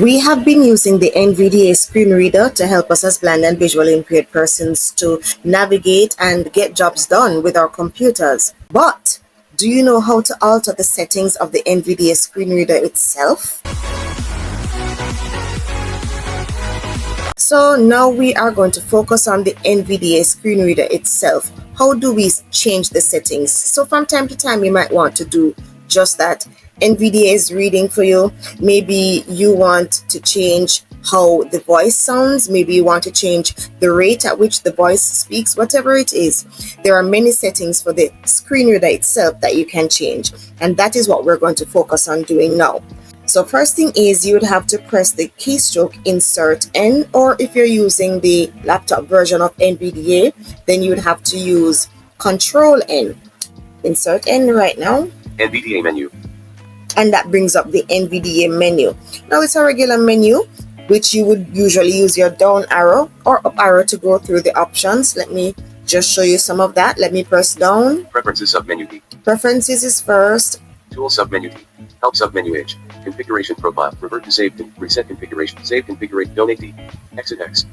We have been using the NVDA Screen Reader to help us as blind and visually impaired persons to navigate and get jobs done with our computers. But do you know how to alter the settings of the NVDA Screen Reader itself? So now we are going to focus on the NVDA Screen Reader itself. How do we change the settings? So from time to time you might want to do just that. NVDA is reading for you. Maybe you want to change how the voice sounds. Maybe you want to change the rate at which the voice speaks, whatever it is. There are many settings for the screen reader itself that you can change. And that is what we're going to focus on doing now. So first thing is you would have to press the keystroke Insert N, or if you're using the laptop version of NVDA, then you would have to use Control N. Insert N right now. NVDA menu. And that brings up the NVDA menu. Now it's a regular menu, which you would usually use your down arrow or up arrow to go through the options. Let me just show you some of that. Let me press down. Preferences submenu key. Preferences is first. Tool submenu key. Help submenu H. Configuration profile. Revert to save. Reset configuration. Save configuration. Donate D. Exit X.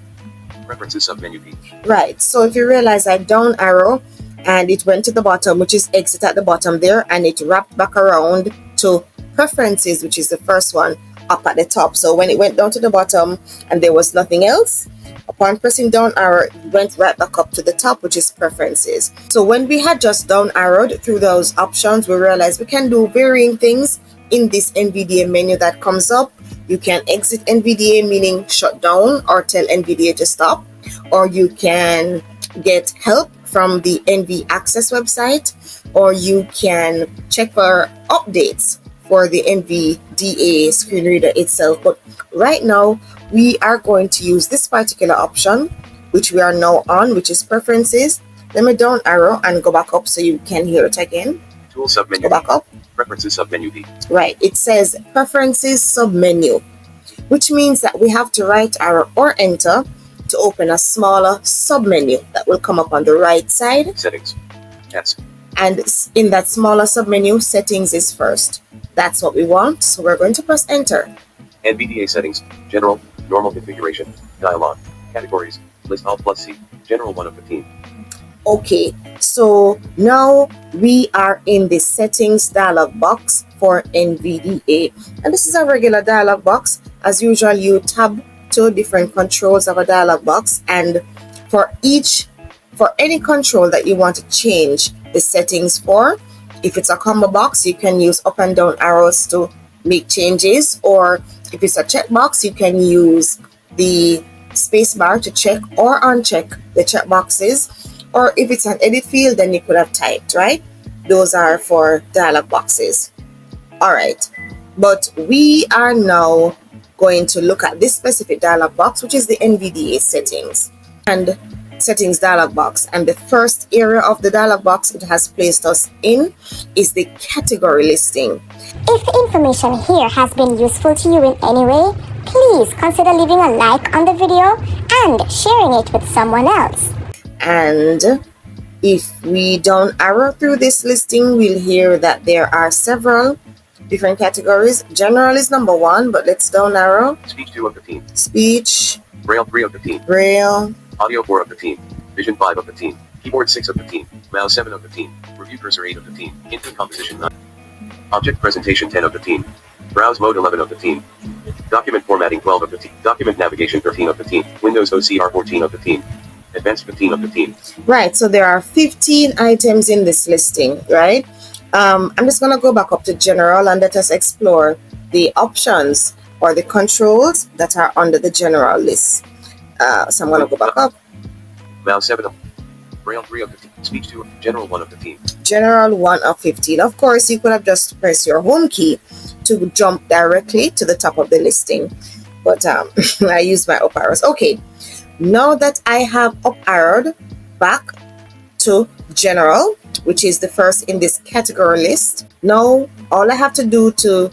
Preferences submenu key. Right. So if you realize I down arrow and it went to the bottom, which is exit at the bottom there, and it wrapped back around to preferences, which is the first one up at the top. So when it went down to the bottom and there was nothing else, upon pressing down arrow, it went right back up to the top, which is preferences. So when we had just down arrowed through those options, we realized we can do varying things in this NVDA menu that comes up. You can exit NVDA, meaning shut down or tell NVDA to stop, or you can get help from the NV Access website, or you can check for updates for the NVDA screen reader itself. But right now we are going to use this particular option, which we are now on, which is preferences. Let me down arrow and go back up so you can hear it again. Tool submenu. Go back up. Preferences submenu key. Right, it says preferences submenu, which means that we have to right arrow or enter to open a smaller submenu that will come up on the right side. Settings. Yes. And in that smaller submenu, settings is first. That's what we want. So we're going to press enter. NVDA settings. General. Normal configuration. Dialog. Categories. List Alt plus C. General 1 of 15. Okay, so now we are in the settings dialog box for NVDA. And this is a regular dialog box. As usual, you tab to different controls of a dialog box, and for any control that you want to change the settings for, if it's a combo box, you can use up and down arrows to make changes, or if it's a checkbox, you can use the space bar to check or uncheck the check boxes, or if it's an edit field, then you could have typed, right? Those are for dialog boxes. All right, but we are now going to look at this specific dialog box, which is the NVDA settings and settings dialog box. And the first area of the dialog box it has placed us in is the category listing. If the information here has been useful to you in any way, please consider leaving a like on the video and sharing it with someone else. And if we down arrow through this listing, we'll hear that there are several different categories. General is number 1, but let's down arrow. Speech 2 of 15. Speech. Braille 3 of 15. Braille. Audio 4 of 15. Vision 5 of 15. Keyboard 6 of 15. Mouse 7 of 15. Review cursor 8 of 15. Input composition 9. Object presentation 10 of 15. Browse mode 11 of 15. Document formatting 12 of 15. Document navigation 13 of 15. Windows OCR 14 of 15. Advanced 15 of 15. Right, so there are 15 items in this listing, right? I'm just going to go back up to general and let us explore the options or the controls that are under the general list. So I'm going to go back up. Mouse 7 of Braille 3 of 15. Speech 2 of General 1 of 15. General 1 of 15. Of course, you could have just pressed your home key to jump directly to the top of the listing. But I use my up arrows. Okay, now that I have up arrowed back to general, which is the first in this category list, now all I have to do to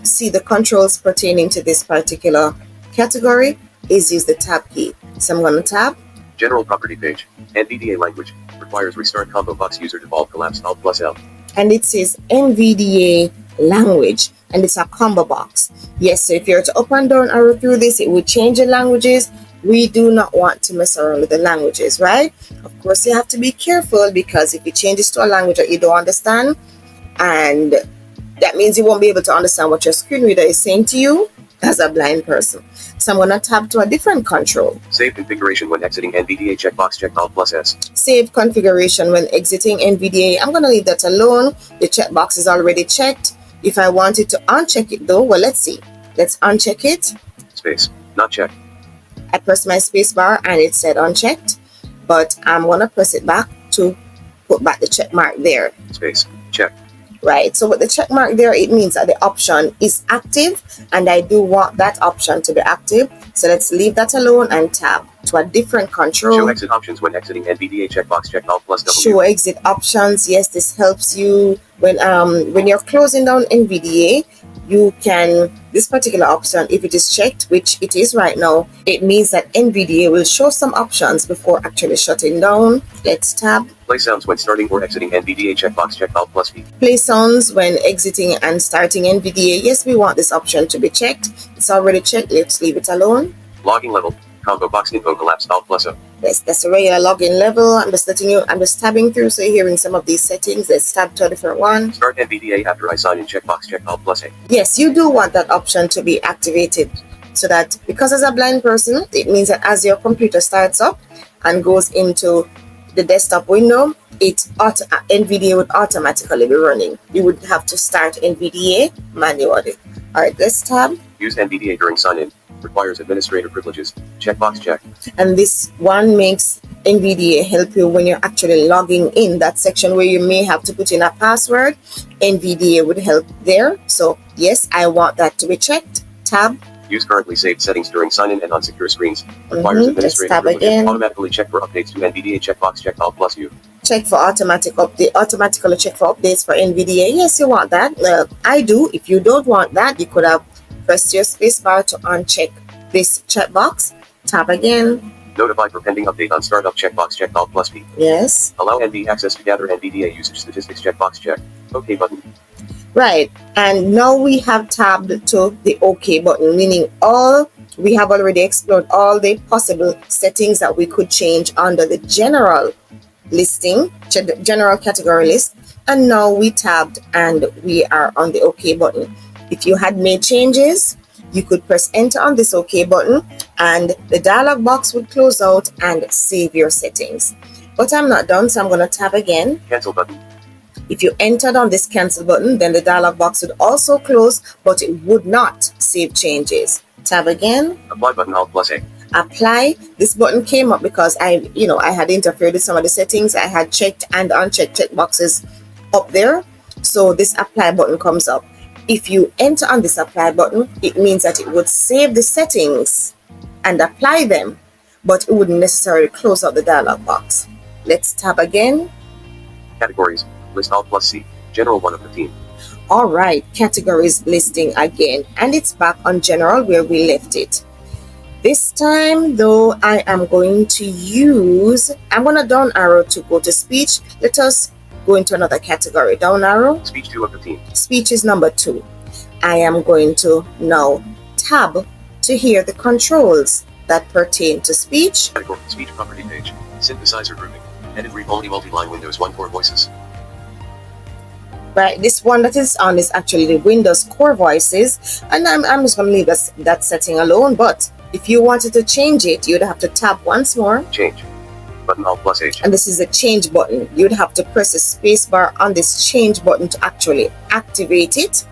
see the controls pertaining to this particular category is use the tab key. So I'm going to tab. General property page. NVDA language. Requires restart combo box user default collapse Alt plus L. And it says NVDA language. and it's a combo box. Yes, so if you're to up and down arrow through this, it will change the languages. We do not want to mess around with the languages, right? Of course, you have to be careful, because if it changes to a language that you don't understand, and that means you won't be able to understand what your screen reader is saying to you as a blind person. So I'm going to tap to a different control. Save configuration when exiting NVDA checkbox, check Alt plus S. Save configuration when exiting NVDA. I'm going to leave that alone. The checkbox is already checked. If I wanted to uncheck it though, well, let's see. Let's uncheck it. Space, not checked. I pressed my space bar and it said unchecked, but I'm going to press it back to put back the check mark there. Space, check. Right, so with the check mark there, it means that the option is active, and I do want that option to be active. So let's leave that alone and tab to a different control. Show exit options when exiting NVDA checkbox, check Alt plus W. Show exit options. Yes, this helps you when you're closing down NVDA. You can, this particular option, if it is checked, which it is right now, it means that NVDA will show some options before actually shutting down. Let's tab. Play sounds when starting or exiting NVDA checkbox, check Alt plus V. Play sounds when exiting and starting NVDA. Yes, we want this option to be checked. It's already checked. Let's leave it alone. Logging level, combo box info collapse, Alt plus O. Yes, that's a regular login level. I'm just tabbing through, so you're hearing some of these settings. Let's tab to a different one. Start NVDA after I sign in checkbox, check Alt plus A. Yes, you do want that option to be activated, so that, because as a blind person, it means that as your computer starts up and goes into the desktop window, NVDA would automatically be running. You would have to start NVDA manually. All right, let's tab. Use NVDA during sign-in. Requires administrator privileges. Checkbox, check. And this one makes NVDA help you when you're actually logging in. That section where you may have to put in a password, NVDA would help there. So yes, I want that to be checked. Tab. Use currently saved settings during sign-in and on secure screens. Requires administrator tab privileges. again. Automatically check for updates to NVDA checkbox, check Alt plus U. Check for automatic update. Automatically check for updates for NVDA. Yes, you want that. Well, I do. If you don't want that, you could have pressed your space bar to uncheck this checkbox. Tab again. Notify for pending update on startup checkbox, check Alt plus P. Yes. Allow NV access to gather NVDA usage statistics, checkbox, check. OK button. Right, and now we have tabbed to the OK button, meaning we have already explored all the possible settings that we could change under the general listing, general category list, and now we tabbed and we are on the OK button. If you had made changes, you could press enter on this OK button and the dialog box would close out and save your settings. But I'm not done, so I'm going to tab again. Cancel button. If you entered on this cancel button, then the dialog box would also close, but it would not save changes. Tab again. Apply button, Alt plus A. Apply. This button came up because I had interfered with some of the settings. I had checked and unchecked checkboxes up there. So this apply button comes up. If you enter on this apply button, it means that it would save the settings and apply them, but it wouldn't necessarily close out the dialog box. Let's tab again. Categories. List Alt plus C. General 1 of the team. All right, categories listing again, and it's back on general where we left it. This time though, I'm going to down arrow to go to speech. Let us go into another category. Down arrow. Speech 2 of the team. Speech is number 2. I am going to now tab to hear the controls that pertain to speech. Category. Speech property page. Synthesizer grouping. Edit read only multi-line Windows 1 core voices. Right, this one that is on is actually the Windows core voices, and I'm just going to leave that setting alone. But if you wanted to change it, you'd have to tap once more. Change. Button Alt plus H. And this is the change button. You'd have to press the space bar on this change button to actually activate it,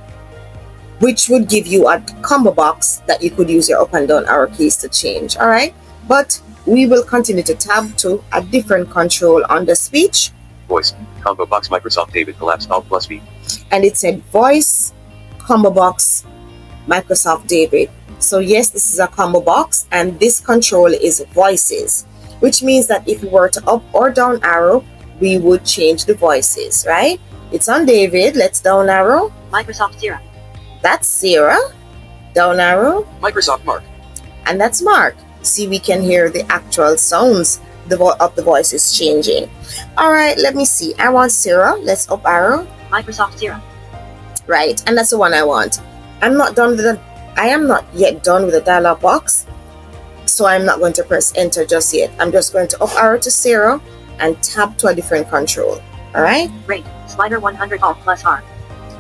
which would give you a combo box that you could use your up and down arrow keys to change. All right, but we will continue to tab to a different control under speech. Voice. Combo box Microsoft David collapse Alt plus V. And it said voice, combo box, Microsoft David. So yes, this is a combo box, and this control is voices, which means that if we were to up or down arrow, we would change the voices, right? It's on David. Let's down arrow. Microsoft Sarah. That's Sarah. Down arrow. Microsoft Mark. And that's Mark. See, we can hear the actual sounds of the voices changing. All right, let me see. I want Sarah. Let's up arrow. Microsoft Sarah. right? And that's the one I want. I'm not done with the, I am not yet done with the dialog box, so I'm not going to press enter just yet. I'm just going to up arrow to 0 and tab to a different control. All right. Rate slider 100 Alt plus R.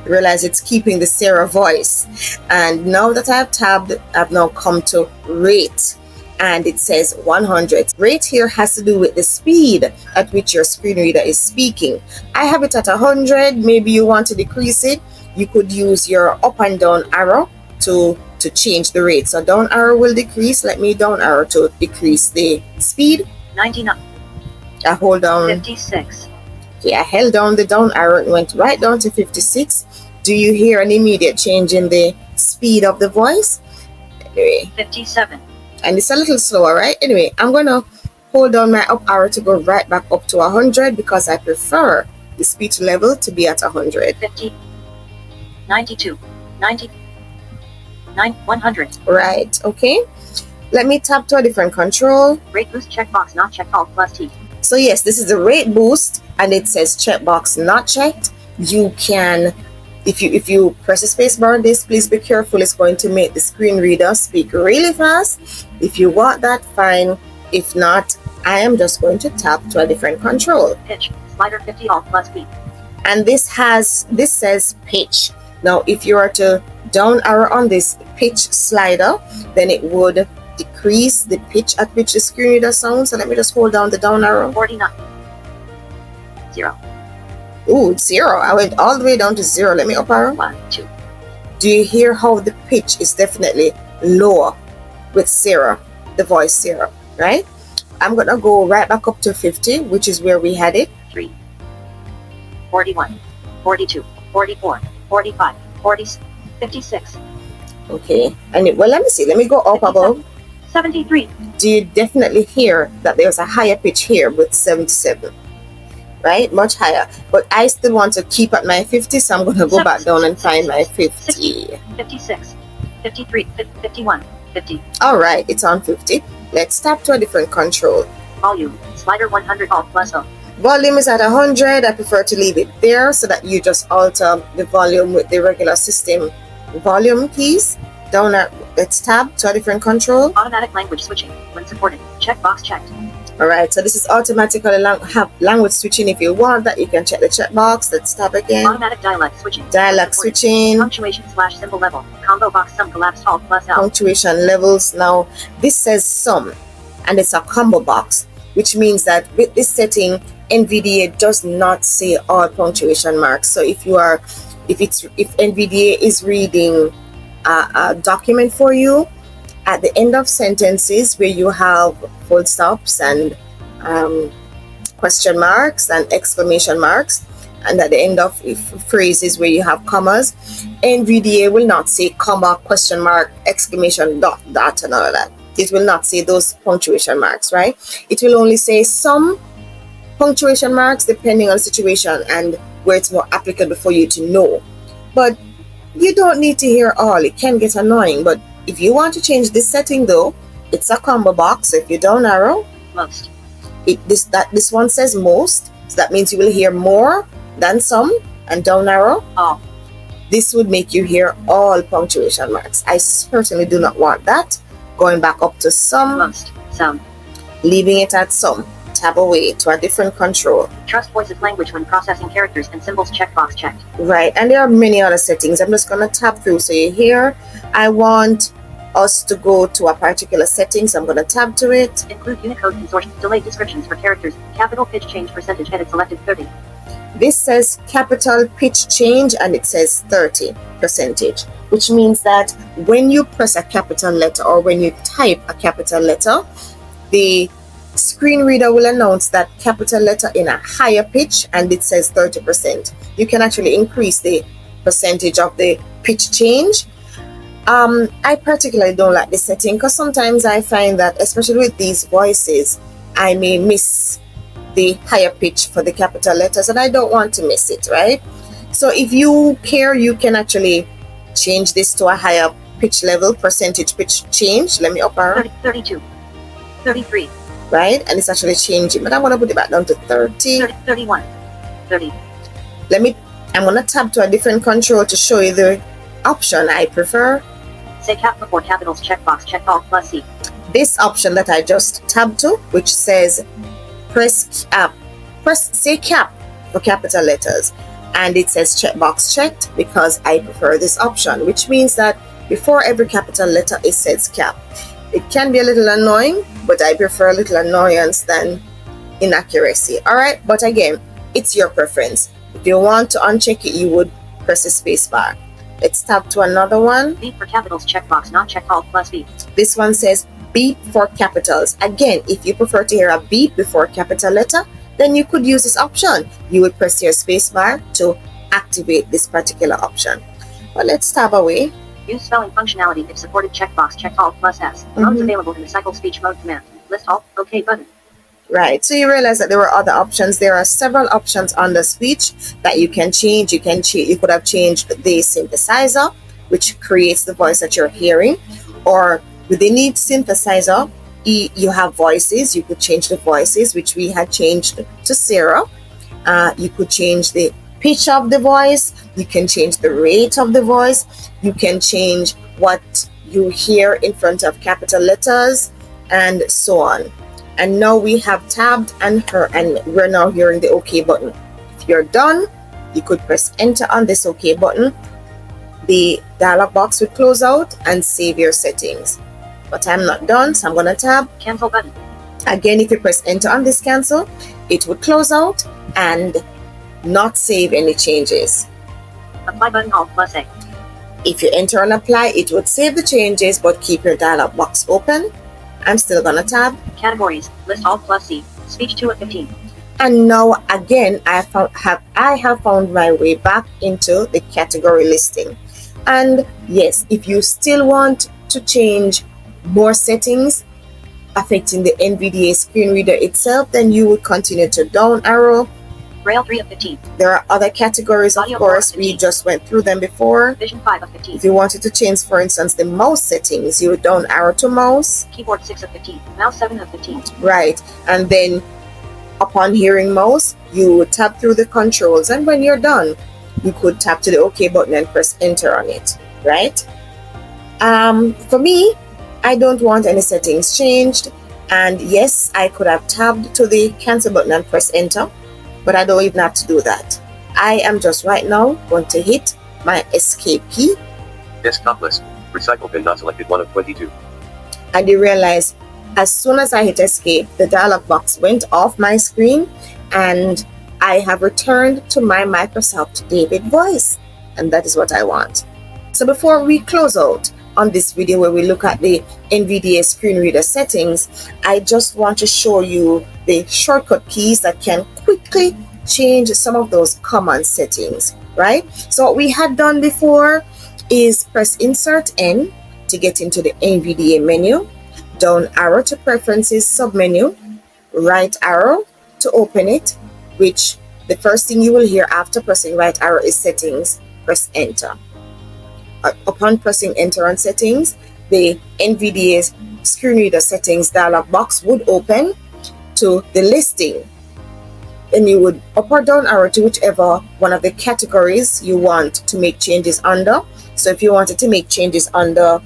Realize it's keeping the Sarah voice. And now that I've tabbed, I've now come to rate. And it says 100. Rate here has to do with the speed at which your screen reader is speaking. I have it at 100. Maybe you want to decrease it. You could use your up and down arrow to change the rate. So down arrow will decrease. Let me down arrow to decrease the speed. 99. I hold down 56. Okay, I held down the down arrow and went right down to 56. Do you hear an immediate change in the speed of the voice? Anyway, 57. and it's a little slower, right? Anyway, I'm gonna hold down my up arrow to go right back up to 100 because I prefer the speech level to be at 100. 50. 92. 90. 100. Right, okay. Let me tap to a different control. Rate boost checkbox not checked Alt plus T. So yes, this is the rate boost and it says checkbox not checked. You can, if you press the space bar on this, please be careful. It's going to make the screen reader speak really fast. If you want that, fine. If not, I am just going to tap to a different control. Pitch slider 50 Alt plus B. And this says pitch. Now if you are to down arrow on this pitch slider, then it would decrease the pitch at which the screen reader sounds. So let me just hold down the down arrow. 49. 0. Ooh, it's 0. I went all the way down to 0. Let me up arrow. 1, 2. Do you hear how the pitch is definitely lower with 0, the voice 0, right? I'm gonna go right back up to 50, which is where we had it. 3. 41. 42. 44. 45. 40. 56. Okay, and well, let me see. Let me go up above. 73. Do you definitely hear that there's a higher pitch here with 77? Right, much higher. But I still want to keep at my 50, so I'm going to go back down and find my 50. 60, 56, 53, 51, 50. All right, it's on 50. Let's tap to a different control. Volume slider 100 Alt plus O. Volume is at 100. I prefer to leave it there so that you just alter the volume with the regular system volume keys. Down at, let's tab to a different control. Automatic language switching when supported. Checkbox checked. All right, so this is automatically have language switching. If you want that, you can check the checkbox. Let's tab again. Automatic dialect switching. Dialect switching. Punctuation / symbol level. Combo box sum collapsed Alt plus L. Punctuation levels. Now this says sum, and it's a combo box, which means that with this setting, NVDA does not say all punctuation marks. So if NVDA is reading a document for you, at the end of sentences where you have full stops and question marks and exclamation marks, and at the end of phrases where you have commas, NVDA will not say comma, question mark, exclamation, dot, and all of that. It will not say those punctuation marks, right? It will only say some punctuation marks depending on the situation and where it's more applicable for you to know. But you don't need to hear all. It can get annoying, but if you want to change this setting though, it's a combo box. So if you down arrow, most. This one says most, so that means you will hear more than some, and down arrow, all. This would make you hear all punctuation marks. I certainly do not want that. Going back up to some, Most. Some. leaving it at some. Tab away to a different control. Trust voice of language when processing characters and symbols checkbox checked. Right, and there are many other settings. I'm just gonna tap through. So you hear, I want us to go to a particular setting, so I'm gonna tab to it. Include Unicode consortium. Delayed descriptions for characters. Capital pitch change percentage edit selected 30. This says capital pitch change and it says 30%, which means that when you press a capital letter or when you type a capital letter, the screen reader will announce that capital letter in a higher pitch and it says 30%. You can actually increase the percentage of the pitch change. I particularly don't like this setting because sometimes I find that, especially with these voices, I may miss the higher pitch for the capital letters and I don't want to miss it, right? So if you care, you can actually change this to a higher pitch level, percentage pitch change. Let me up arrow. 32. 33. Right, and it's actually changing, but I want to put it back down to 30. 31. 30. Let me I'm going to tab to a different control to show you the option I prefer. Say cap before capitals checkbox, check Alt plus C. This option that I just tabbed to, which says say cap for capital letters, and it says checkbox checked because I prefer this option, which means that before every capital letter it says cap. It can be a little annoying, but I prefer a little annoyance than inaccuracy. All right, but again, it's your preference. If you want to uncheck it, you would press the space bar. Let's tab to another one. Beep for capitals checkbox, not check Alt plus B. This one says beep for capitals. Again, if you prefer to hear a beep before a capital letter, then you could use this option. You would press your space bar to activate this particular option. But let's tab away. Use spelling functionality if supported checkbox, check Alt plus S. Modes available in the cycle speech mode command. List Alt, OK button. Right, so you realize that there were other options. There are several options on the speech that you can change. You could have changed the synthesizer, which creates the voice that you're hearing, or within each synthesizer, you have voices. You could change the voices, which we had changed to Sarah. You could change the pitch of the voice. You can change the rate of the voice. You can change what you hear in front of capital letters, and so on. And now we have tabbed and we're now hearing the OK button. If you're done, you could press enter on this OK button. The dialog box would close out and save your settings. But I'm not done, so I'm going to tab cancel button. Again, if you press enter on this cancel, it would close out and not save any changes. Apply button Alt plus A. If you enter and apply, it would save the changes but keep your dialog box open. I'm still going to tab categories, list Alt plus C, speech 2 of 15. And now again, I have found my way back into the category listing. And yes, if you still want to change more settings affecting the NVDA screen reader itself, then you would continue to down arrow. Braille 3 of 15. There are other categories, of course, we just went through them before. Vision 5 of 15. If you wanted to change, for instance, the mouse settings, you would down arrow to mouse. Keyboard 6 of 15. Mouse 7 of 15. Right, and then upon hearing mouse, you would tap through the controls, and when you're done, you could tap to the OK button and press enter on it, right? For me, I don't want any settings changed, and yes, I could have tabbed to the cancel button and press enter, but I don't even have to do that. I am just right now going to hit my escape key. Desktop list. Recycle bin not selected 1 of 22. And you realize as soon as I hit escape, the dialog box went off my screen and I have returned to my Microsoft David voice. And that is what I want. So before we close out on this video where we look at the NVDA Screen Reader Settings, I just want to show you the shortcut keys that can quickly change some of those common settings, right? So what we had done before is press Insert N to get into the NVDA menu, down arrow to Preferences submenu, right arrow to open it, which the first thing you will hear after pressing right arrow is Settings. Press Enter. Upon pressing enter on settings, the NVDA Screen Reader Settings dialog box would open to the listing. Then you would up or down arrow to whichever one of the categories you want to make changes under. So if you wanted to make changes under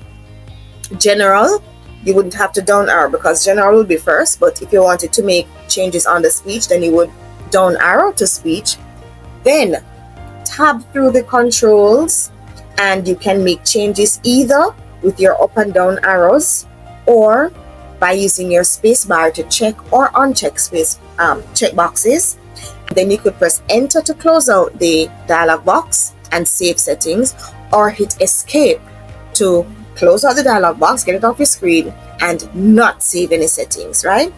general, you wouldn't have to down arrow because general will be first. But if you wanted to make changes on the speech, then you would down arrow to speech. Then tab through the controls, and you can make changes either with your up and down arrows or by using your space bar to check or uncheck check boxes. Then you could press enter to close out the dialog box and save settings, or hit escape to close out the dialog box, get it off your screen, and not save any settings, right?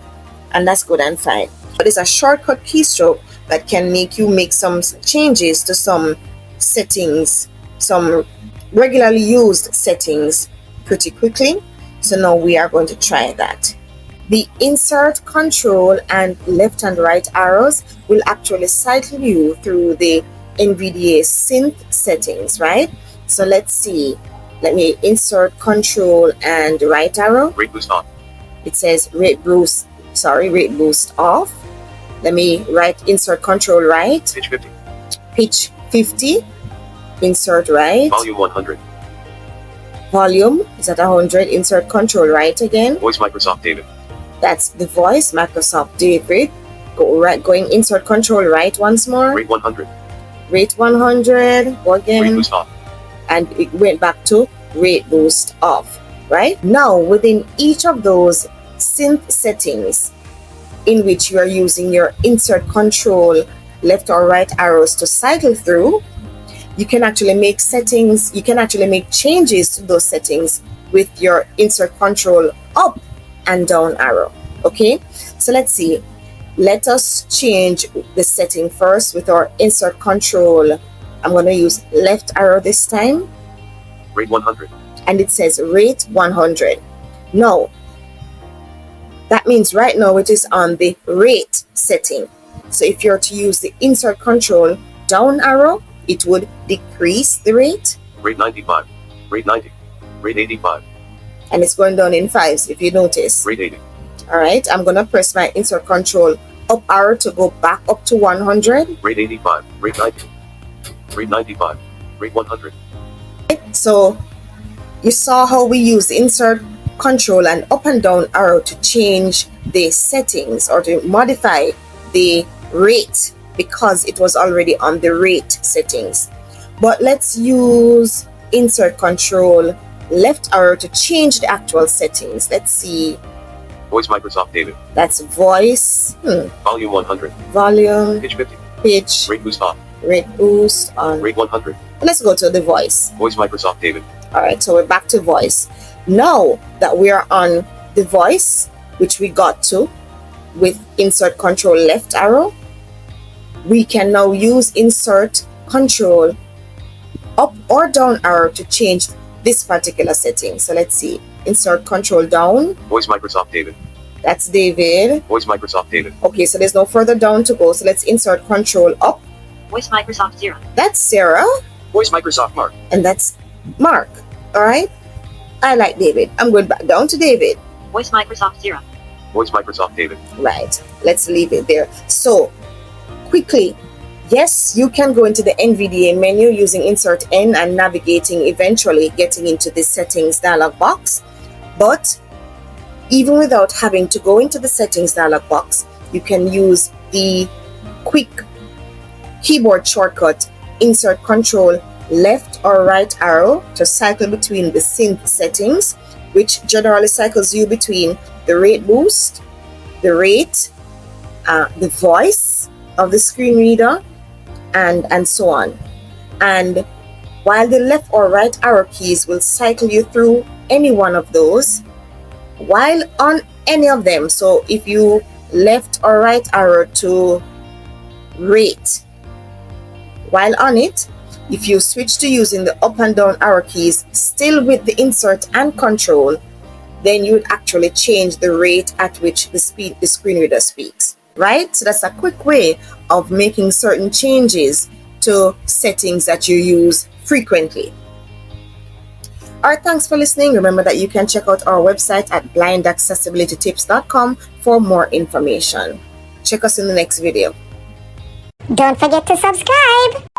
And that's good and fine. But it's a shortcut keystroke that can make you make some changes to some settings, some regularly used settings pretty quickly. So now we are going to try that. The insert control and left and right arrows will actually cycle you through the NVDA synth settings, right? So let's see. Let me insert control and right arrow. Rate boost on. It says rate boost off. Let me insert control right. Pitch 50. Pitch 50. Insert right. Volume 100. Volume is at 100. Insert control right again. Voice Microsoft David. That's the voice, Microsoft David. Going insert control right once more. Rate 100. Rate 100. Go again. Rate boost off. And it went back to rate boost off. Right? Now, within each of those synth settings in which you are using your insert control left or right arrows to cycle through, you can actually make settings, you can actually make changes to those settings with your insert control up and down arrow. Okay, so let's see. Let us change the setting first with our insert control. I'm going to use left arrow this time. Rate 100. And it says rate 100. Now, that means right now it is on the rate setting. So if you're to use the insert control down arrow, it would decrease the rate. Rate 95. Rate 90. Rate 85. And it's going down in fives if you notice. Rate 80. All right, I'm going to press my insert control up arrow to go back up to 100. Rate 85. Rate 90. Rate 95. Rate 100. So you saw how we use insert control and up and down arrow to change the settings or to modify the rate because it was already on the rate settings. But let's use insert control left arrow to change the actual settings. Let's see. Voice Microsoft David. That's voice. Volume 100. Volume. Pitch 50. Pitch. Rate boost off. Rate boost on. Rate 100. Let's go to the voice. Voice Microsoft David. All right, so we're back to voice. Now that we are on the voice, which we got to with insert control left arrow, we can now use insert control up or down arrow to change this particular setting. So let's see. Insert control down. Voice Microsoft David. That's David. Voice Microsoft David. Okay, so there's no further down to go. So let's insert control up. Voice Microsoft Zero. That's Sarah. Voice Microsoft Mark. And that's Mark. All right. I like David. I'm going back down to David. Voice Microsoft Zero. Voice Microsoft David. Right. Let's leave it there. So quickly, yes, you can go into the NVDA menu using Insert N and navigating, eventually getting into the settings dialog box. But even without having to go into the settings dialog box, you can use the quick keyboard shortcut Insert Control left or right arrow to cycle between the synth settings, which generally cycles you between the rate boost, the rate, the voice of the screen reader, and so on. And while the left or right arrow keys will cycle you through any one of those, while on any of them, so if you left or right arrow to rate, while on it, if you switch to using the up and down arrow keys still with the insert and control, then you would actually change the rate at which the screen reader speaks. Right? So that's a quick way of making certain changes to settings that you use frequently. All right, thanks for listening. Remember that you can check out our website at blindaccessibilitytips.com for more information. Check us in the next video. Don't forget to subscribe.